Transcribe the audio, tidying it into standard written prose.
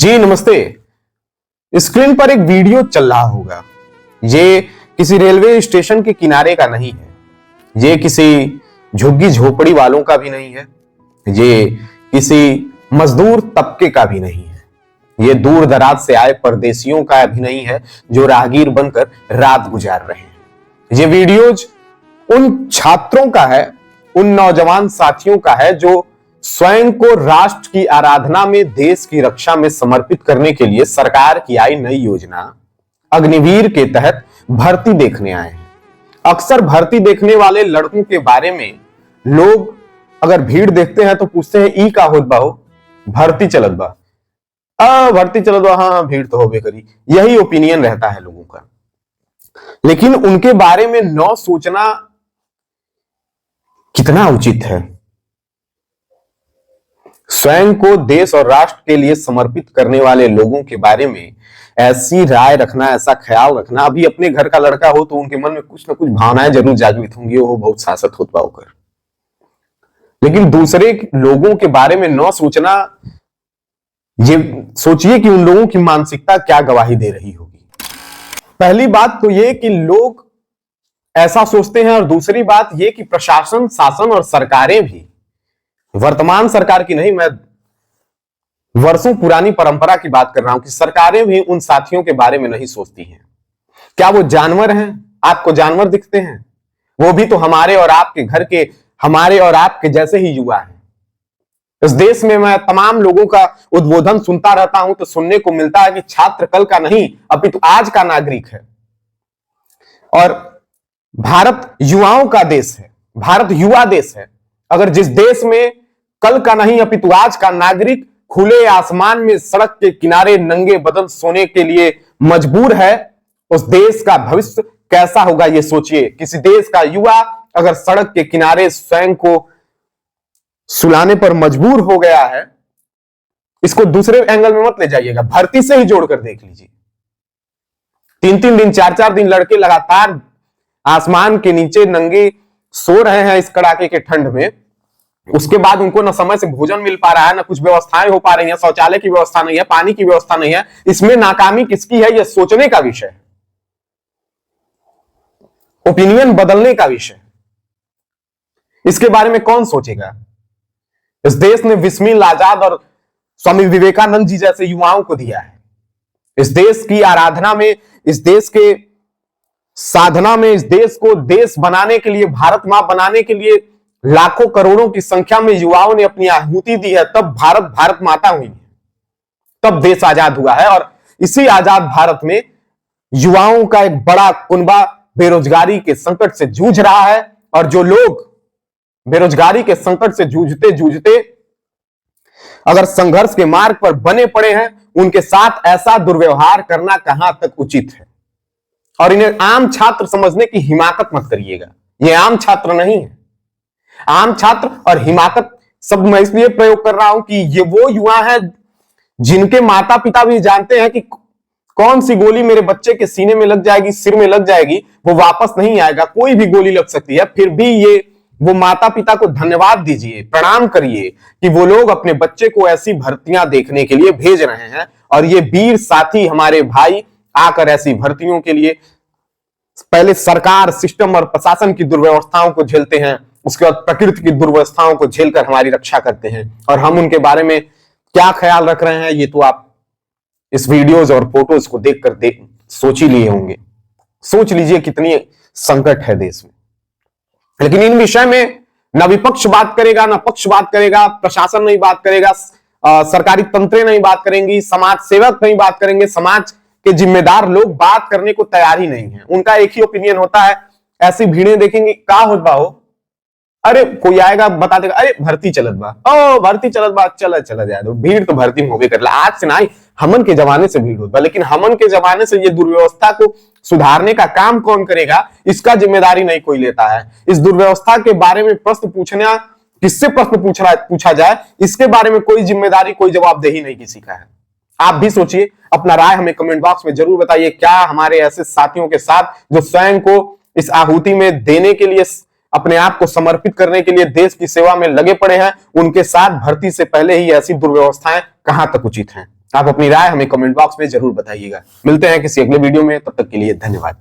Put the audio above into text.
जी नमस्ते। स्क्रीन पर एक वीडियो चल रहा होगा। ये किसी रेलवे स्टेशन के किनारे का नहीं है, ये किसी झुग्गी झोपड़ी वालों का भी नहीं है, ये किसी मजदूर तबके का भी नहीं है, ये दूर दराज से आए परदेशियों का भी नहीं है जो राहगीर बनकर रात गुजार रहे हैं। ये वीडियोज उन छात्रों का है, उन नौजवान साथियों का है जो स्वयं को राष्ट्र की आराधना में, देश की रक्षा में समर्पित करने के लिए सरकार की आई नई योजना अग्निवीर के तहत भर्ती देखने आए हैं। अक्सर भर्ती देखने वाले लड़कों के बारे में लोग अगर भीड़ देखते हैं तो पूछते हैं ई का होत बा हो, भर्ती चलत बा, भर्ती चलत बा, हाँ भीड़ तो होबे करी, यही ओपिनियन रहता है लोगों का। लेकिन उनके बारे में न सोचना कितना उचित है। स्वयं को देश और राष्ट्र के लिए समर्पित करने वाले लोगों के बारे में ऐसी राय रखना, ऐसा ख्याल रखना, अभी अपने घर का लड़का हो तो उनके मन में कुछ ना कुछ भावनाएं जरूर जागृत होंगी, वो बहुत शासक होत पाओकर। लेकिन दूसरे लोगों के बारे में न सोचना, ये सोचिए कि उन लोगों की मानसिकता क्या गवाही दे रही होगी। पहली बात तो ये कि लोग ऐसा सोचते हैं, और दूसरी बात ये कि प्रशासन, शासन और सरकारें भी, वर्तमान सरकार की नहीं, मैं वर्षों पुरानी परंपरा की बात कर रहा हूं, कि सरकारें भी उन साथियों के बारे में नहीं सोचती हैं। क्या वो जानवर हैं? आपको जानवर दिखते हैं? वो भी तो हमारे और आपके घर के, हमारे और आपके जैसे ही युवा हैं। इस देश में मैं तमाम लोगों का उद्बोधन सुनता रहता हूं तो सुनने को मिलता है कि छात्र कल का नहीं अपितु आज का नागरिक है, और भारत युवाओं का देश है, भारत युवा देश है। अगर जिस देश में कल का नहीं अपितु आज का नागरिक खुले आसमान में सड़क के किनारे नंगे बदन सोने के लिए मजबूर है, उस देश का भविष्य कैसा होगा ये सोचिए। किसी देश का युवा अगर सड़क के किनारे स्वयं को सुलाने पर मजबूर हो गया है, इसको दूसरे एंगल में मत ले जाइएगा, भर्ती से ही जोड़कर देख लीजिए। 3-3 दिन, 4-4 दिन लड़के लगातार आसमान के नीचे नंगे सो रहे हैं इस कड़ाके के ठंड में। उसके बाद उनको न समय से भोजन मिल पा रहा है, न कुछ व्यवस्थाएं हो पा रही हैं, शौचालय की व्यवस्था नहीं है, पानी की व्यवस्था नहीं है। इसमें नाकामी किसकी है, यह सोचने का विषय है, ओपिनियन बदलने का विषय है। इसके बारे में कौन सोचेगा? इस देश ने बिस्मिल आजाद और स्वामी विवेकानंद जी जैसे युवाओं को दिया है। इस देश की आराधना में, इस देश के साधना में, इस देश को देश बनाने के लिए, भारत मां बनाने के लिए लाखों करोड़ों की संख्या में युवाओं ने अपनी आहुति दी है। तब भारत भारत माता हुई है, तब देश आजाद हुआ है। और इसी आजाद भारत में युवाओं का एक बड़ा कुनबा बेरोजगारी के संकट से जूझ रहा है, और जो लोग बेरोजगारी के संकट से जूझते जूझते अगर संघर्ष के मार्ग पर बने पड़े हैं, उनके साथ ऐसा दुर्व्यवहार करना कहां तक उचित है। और इन्हें आम छात्र समझने की हिमाकत मत करिएगा, ये आम छात्र नहीं है। आम छात्र और हिमाकत शब्द मैं इसलिए प्रयोग कर रहा हूं कि ये वो युवा है जिनके माता पिता भी जानते हैं कि कौन सी गोली मेरे बच्चे के सीने में लग जाएगी, सिर में लग जाएगी, वो वापस नहीं आएगा, कोई भी गोली लग सकती है। फिर भी ये वो माता पिता को धन्यवाद दीजिए, प्रणाम करिए कि वो लोग अपने बच्चे को ऐसी भर्तियां देखने के लिए भेज रहे हैं, और ये वीर साथी हमारे भाई आकर ऐसी भर्तियों के लिए पहले सरकार, सिस्टम और प्रशासन की दुर्व्यवस्थाओं को झेलते हैं, उसके बाद प्रकृति की दुर्व्यवस्थाओं को झेलकर हमारी रक्षा करते हैं। और हम उनके बारे में क्या ख्याल रख रहे हैं ये तो आप इस वीडियोज और फोटोज को देखकर सोच ही लिए होंगे। सोच लीजिए कितनी संकट है देश में। लेकिन इन विषय में न विपक्ष बात करेगा, न पक्ष बात करेगा, प्रशासन नहीं बात करेगा, सरकारी तंत्रें नहीं बात करेंगी, समाज सेवक नहीं बात करेंगे, समाज के जिम्मेदार लोग बात करने को तैयार ही नहीं है। उनका एक ही ओपिनियन होता है, ऐसी भीड़ें देखेंगे का होत बा हो, अरे कोई आएगा बता देगा, अरे भर्ती चलत बा, ओ भर्ती चलत बा, चला जाए दो, भीड़ तो भर्ती में हो गई कर ला। आज से ना, हमन के जमाने से भीड़ होता, लेकिन हमन के जमाने से ये दुर्व्यवस्था को सुधारने का काम कौन करेगा, इसका जिम्मेदारी नहीं कोई लेता है। इस दुर्व्यवस्था के बारे में प्रश्न पूछना, किससे प्रश्न पूछा जाए, इसके बारे में कोई जिम्मेदारी, कोई जवाबदेही नहीं किसी का है। आप भी सोचिए, अपना राय हमें कमेंट बॉक्स में जरूर बताइए। क्या हमारे ऐसे साथियों के साथ जो स्वयं को इस आहुति में देने के लिए, अपने आप को समर्पित करने के लिए देश की सेवा में लगे पड़े हैं, उनके साथ भर्ती से पहले ही ऐसी दुर्व्यवस्थाएं कहां तक उचित हैं? आप अपनी राय हमें कमेंट बॉक्स में जरूर बताइएगा। मिलते हैं किसी अगले वीडियो में, तब तक के लिए धन्यवाद।